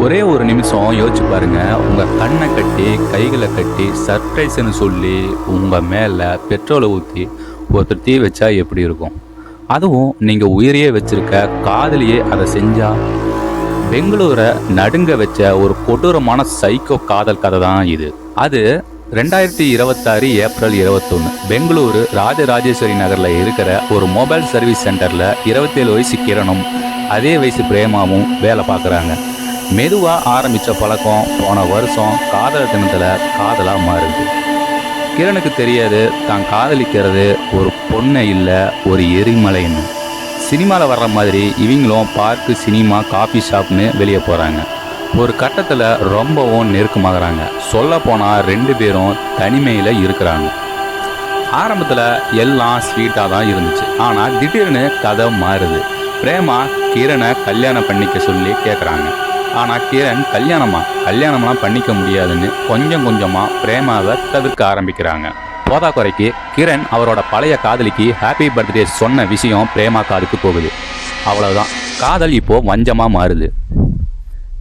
ஒரே ஒரு நிமிஷம் யோசிச்சு பாருங்க. உங்க கண்ணை கட்டி கைகளை கட்டி சர்ப்ரைஸ்ன்னு சொல்லி உங்க மேல பெட்ரோலை ஊற்றி ஒருத்தர் தீ வச்சா எப்படி இருக்கும்? அதுவும் நீங்க உயிரையே வச்சிருக்க காதலியே அதை செஞ்சா? பெங்களூரை நடுங்க வச்ச ஒரு கொடூரமான சைக்கோ காதல் கதை தான் இது. அது 2026 ஏப்ரல் 21 பெங்களூரு ராஜராஜேஸ்வரி நகரில் இருக்கிற ஒரு மொபைல் சர்வீஸ் சென்டரில் 27 வயசு கிரணும் அதே வயசு பிரேமாவும் வேலை பார்க்குறாங்க. மெதுவாக ஆரம்பித்த பழக்கம் போன வருஷம் காதல் தினத்தில் காதலாக மாறுது. கிரணுக்கு தெரியாது தான் காதலிக்கிறது ஒரு பொண்ணை இல்லை, ஒரு எரிமலைன்னு. சினிமாவில் வர்ற மாதிரி இவங்களும் பார்க்கு, சினிமா, காஃபி ஷாப்னு வெளியே போகிறாங்க. ஒரு கட்டத்தில் ரொம்பவும் நெருக்கமாகறாங்க. சொல்ல போனால் 2 பேரும் தனிமையில் இருக்கிறாங்க. ஆரம்பத்தில் எல்லாம் ஸ்வீட்டாக தான் இருந்துச்சு. ஆனால் திடீர்னு கதை மாறுது. பிரேமா கிரணை கல்யாணம் பண்ணிக்க சொல்லி கேட்குறாங்க. ஆனால் கிரண் கல்யாணம்லாம் பண்ணிக்க முடியாதுன்னு கொஞ்சம் கொஞ்சமாக பிரேமாவை தவிர்க்க ஆரம்பிக்கிறாங்க. போதாக்குறைக்கு கிரண் அவரோட பழைய காதலிக்கு ஹாப்பி பர்த்டே சொன்ன விஷயம் பிரேமா காதுக்கு போகுது. அவ்வளவுதான், காதல் இப்போ வஞ்சமாக மாறுது.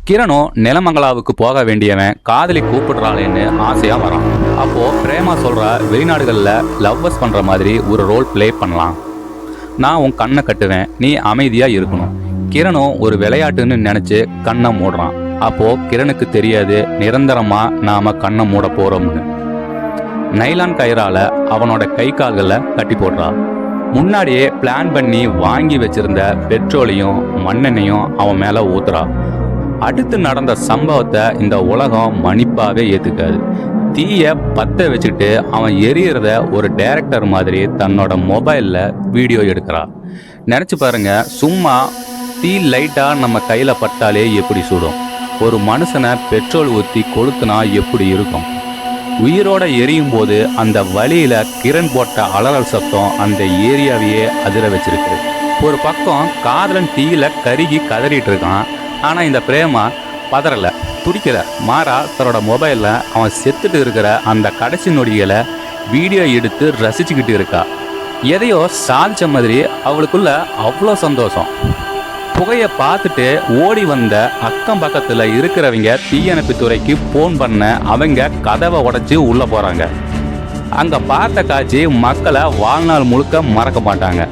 கிரணும் நிலமங்களாவுக்கு போக வேண்டியவன் காதலி கூப்பிடுறாளேன்னு ஆசையாக வரான். அப்போது பிரேமா சொல்கிறா, வெளிநாடுகளில் லவ்வர்ஸ் பண்ணுற மாதிரி ஒரு ரோல் ப்ளே பண்ணலாம். நான் உன் கண்ணை கட்டுவேன், நீ அமைதியாக இருக்கணும். கிரணும் ஒரு விளையாட்டுன்னு நினச்சி கண்ணை மூடுறான். அப்போது கிரணுக்கு தெரியாது நிரந்தரமாக நாம் கண்ணை மூட போகிறோம்னு. நைலான் கயிறால் அவனோட கை கால்களை கட்டி போடுறான். முன்னாடியே பிளான் பண்ணி வாங்கி வச்சிருந்த பெட்ரோலையும் மண்ணெண்ணையும் அவன் மேலே ஊத்துறா. அடுத்து நடந்த சம்பவத்தை இந்த உலகம் மன்னிப்பாகவே ஏற்றுக்காது. தீயை பற்ற வச்சுட்டு அவன் எரியறத ஒரு டைரக்டர் மாதிரி தன்னோட மொபைலில் வீடியோ எடுக்கிறா. நினச்சி பாருங்க, சும்மா தீ லைட்டாக நம்ம கையில் பட்டாலே எப்படி சுடும். ஒரு மனுஷனை பெட்ரோல் ஊற்றி கொளுத்துனா எப்படி இருக்கும்? உயிரோட எரியும் போது அந்த வழியில் கிரண் போட்ட அலறல் சத்தம் அந்த ஏரியாவையே அதிர வச்சிருக்கு. ஒரு பக்கம் காதலன் தீயில கருகி கதறிட்டு இருக்கான். ஆனால் இந்த பிரேமா பதறலை, துடிக்கலை. மாறா தன்னோட மொபைலில் அவன் செத்துட்டு இருக்கிற அந்த கடைசி நொடிகளை வீடியோ எடுத்து ரசிச்சுக்கிட்டு இருக்கா. எதையோ சாதிச்ச மாதிரி அவளுக்குள்ள அவ்வளோ சந்தோஷம். புகையை பார்த்துட்டு ஓடி வந்த அக்கம் பக்கத்தில் இருக்கிறவங்க தீயணைப்பு துறைக்கு ஃபோன் பண்ண அவங்க கதவை உடைச்சி உள்ளே போகிறாங்க. அங்கே பார்த்த காட்சி மக்களை வாழ்நாள் முழுக்க மறக்க மாட்டாங்க.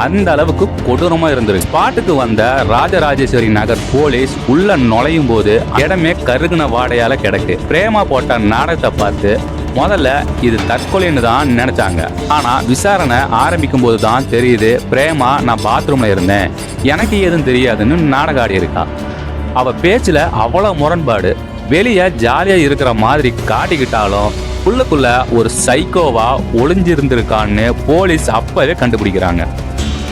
அந்த அளவுக்கு கொடூரமாக இருந்திருக்கு. ஸ்பாட்டுக்கு வந்த ராஜராஜேஸ்வரி நகர் போலீஸ் உள்ள நுழையும் போது இடமே கருகுன வாடையால கிடக்கு. பிரேமா போட்ட நாடகத்தை பார்த்து முதல்ல இது தற்கொலைன்னு தான் நினைச்சாங்க. ஆனால் விசாரணை ஆரம்பிக்கும் போது தான் தெரியுது, பிரேமா நான் பாத்ரூம்ல இருந்தேன், எனக்கு எதுவும் தெரியாதுன்னு நாடகம் ஆடி இருக்கா. அவ பேச்சில் அவ்வளோ முரண்பாடு. வெளியே ஜாலியாக இருக்கிற மாதிரி காட்டிக்கிட்டாலும் உள்ளுக்குள்ள ஒரு சைக்கோவா ஒளிஞ்சிருந்திருக்கான்னு போலீஸ் அப்பவே கண்டுபிடிக்கிறாங்க.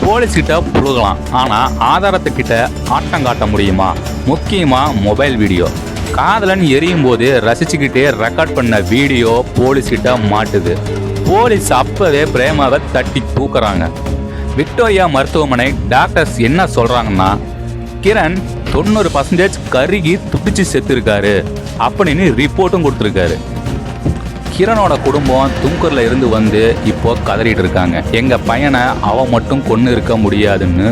போலீஸ் கிட்ட புழுகலாம், ஆனால் ஆதாரத்துக்கிட்ட ஆட்டம் காட்ட முடியுமா? முக்கியமாக மொபைல் வீடியோ. காதலன் எரியும் போது ரசிச்சுக்கிட்டே ரெக்கார்ட் பண்ண வீடியோ போலீஸ் கிட்ட மாட்டுது. போலீஸ் அப்பவே பிரேமாவை தட்டி தூக்குறாங்க. விக்டோரியா மருத்துவமனை டாக்டர்ஸ் என்ன சொல்றாங்கன்னா, கிரண் 90% கருகி துடிச்சு செத்துருக்காரு அப்படின்னு ரிப்போர்ட்டும் கொடுத்துருக்காரு. கிரணோட குடும்பம் துங்கூர்ல இருந்து வந்து இப்போ கதறிட்டு இருக்காங்க. எங்க பையனை அவன் மட்டும் கொண்டு இருக்க முடியாதுன்னு,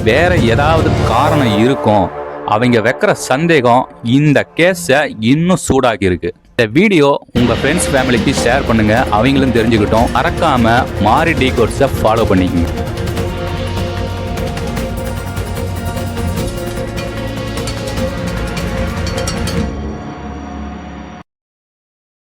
வேற ஏதாவது காரணம் இருக்கும். அவங்க வைக்கிற சந்தேகம் இந்த கேஸை இன்னும் சூடாக்கி இருக்கு. இந்த வீடியோ உங்க ஃப்ரெண்ட்ஸ் ஃபேமிலிக்கு ஷேர் பண்ணுங்க, அவங்களும் தெரிஞ்சுக்கிட்டோம். மறக்காம மாரி டீகோட்ஸை ஃபாலோ பண்ணிக்கங்க.